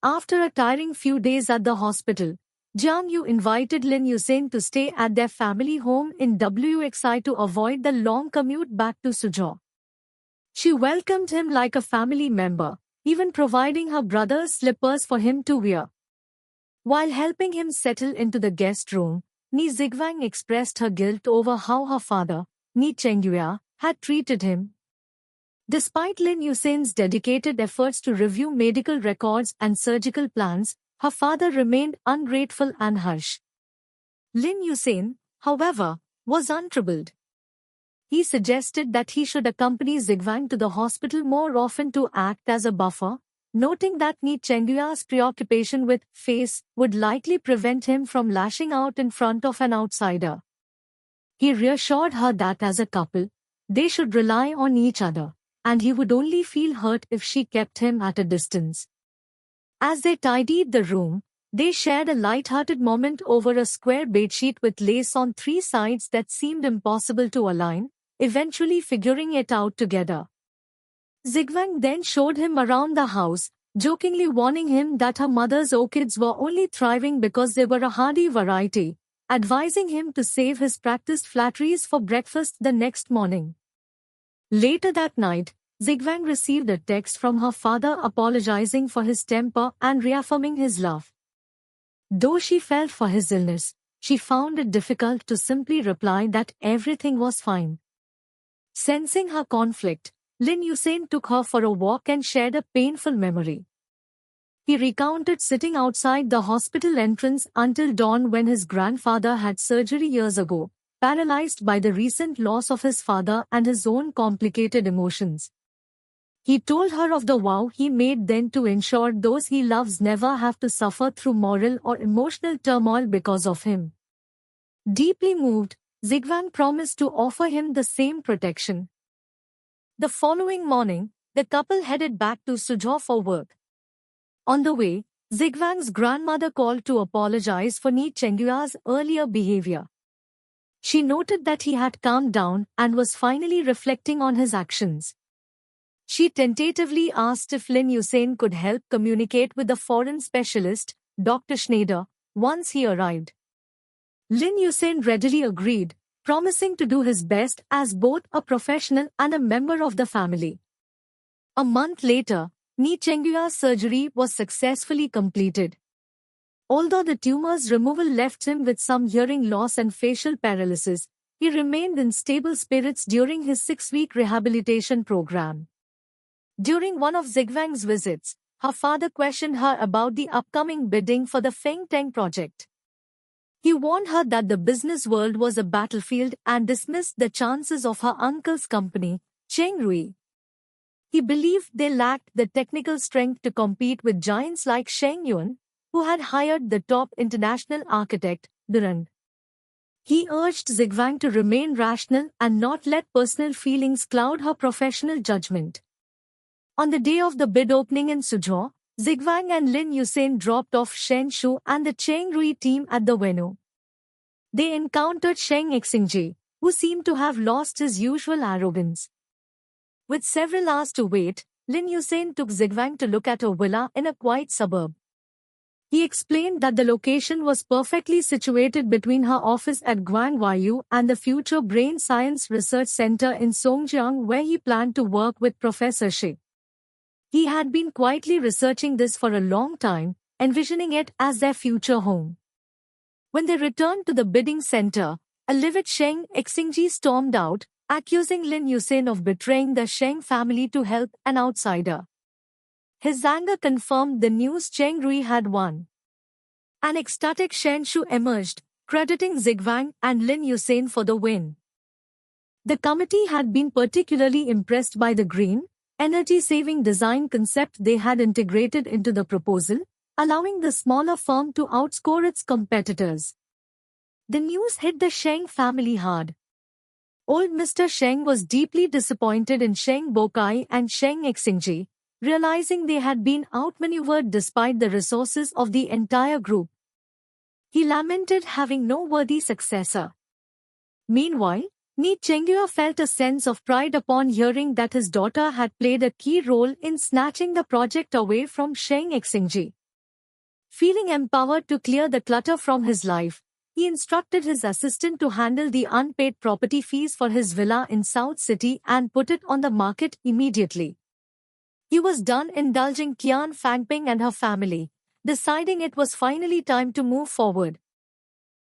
After a tiring few days at the hospital, Jiang Yu invited Lin Yusen to stay at their family home in WXI to avoid the long commute back to Suzhou. She welcomed him like a family member, even providing her brother's slippers for him to wear. While helping him settle into the guest room, Ni Zigwang expressed her guilt over how her father, Ni Chengyue, had treated him. Despite Lin Yusen's dedicated efforts to review medical records and surgical plans, her father remained ungrateful and harsh. Lin Yusen, however, was untroubled. He suggested that he should accompany Zigwang to the hospital more often to act as a buffer, noting that Ni Chengyue's preoccupation with face would likely prevent him from lashing out in front of an outsider. He reassured her that as a couple, they should rely on each other, and he would only feel hurt if she kept him at a distance. As they tidied the room, they shared a light-hearted moment over a square bedsheet with lace on three sides that seemed impossible to align, eventually figuring it out together. Zigwang then showed him around the house, jokingly warning him that her mother's orchids were only thriving because they were a hardy variety, advising him to save his practiced flatteries for breakfast the next morning. Later that night, Zigwang received a text from her father apologizing for his temper and reaffirming his love. Though she felt for his illness, she found it difficult to simply reply that everything was fine. Sensing her conflict, Lin Yusen took her for a walk and shared a painful memory. He recounted sitting outside the hospital entrance until dawn when his grandfather had surgery years ago, paralyzed by the recent loss of his father and his own complicated emotions. He told her of the vow he made then to ensure those he loves never have to suffer through moral or emotional turmoil because of him. Deeply moved, Zigwang promised to offer him the same protection. The following morning, the couple headed back to Suzhou for work. On the way, Zigwang's grandmother called to apologize for Ni Chengyue's earlier behavior. She noted that he had calmed down and was finally reflecting on his actions. She tentatively asked if Lin Yusen could help communicate with the foreign specialist, Dr. Schneider, once he arrived. Lin Yusen readily agreed, promising to do his best as both a professional and a member of the family. A month later, Ni Chengyue's surgery was successfully completed. Although the tumor's removal left him with some hearing loss and facial paralysis, he remained in stable spirits during his 6-week rehabilitation program. During one of Zigwang's visits, her father questioned her about the upcoming bidding for the Fengteng project. He warned her that the business world was a battlefield and dismissed the chances of her uncle's company, Chengrui. He believed they lacked the technical strength to compete with giants like Sheng Yuan, who had hired the top international architect, Durand. He urged Zigwang to remain rational and not let personal feelings cloud her professional judgment. On the day of the bid opening in Suzhou, Zigwang and Lin Yusen dropped off Shen Shu and the Chengrui team at the venue. They encountered Sheng Xingji, who seemed to have lost his usual arrogance. With several hours to wait, Lin Yusen took Zigwang to look at a villa in a quiet suburb. He explained that the location was perfectly situated between her office at Guanghuayu and the Future Brain Science Research Center in Songjiang, where he planned to work with Professor Shi. He had been quietly researching this for a long time, envisioning it as their future home. When they returned to the bidding center, a livid Sheng Xingji stormed out, accusing Lin Yusen of betraying the Sheng family to help an outsider. His anger confirmed the news Chengrui had won. An ecstatic Shen Shu emerged, crediting Zigwang and Lin Yusen for the win. The committee had been particularly impressed by the green, energy-saving design concept they had integrated into the proposal, allowing the smaller firm to outscore its competitors. The news hit the Sheng family hard. Old Mr. Sheng was deeply disappointed in Sheng Bokai and Sheng Xingji, realizing they had been outmaneuvered despite the resources of the entire group. He lamented having no worthy successor. Meanwhile, Ni Chengyue felt a sense of pride upon hearing that his daughter had played a key role in snatching the project away from Sheng Xingji. Feeling empowered to clear the clutter from his life, he instructed his assistant to handle the unpaid property fees for his villa in South City and put it on the market immediately. He was done indulging Qian Fangping and her family, deciding it was finally time to move forward.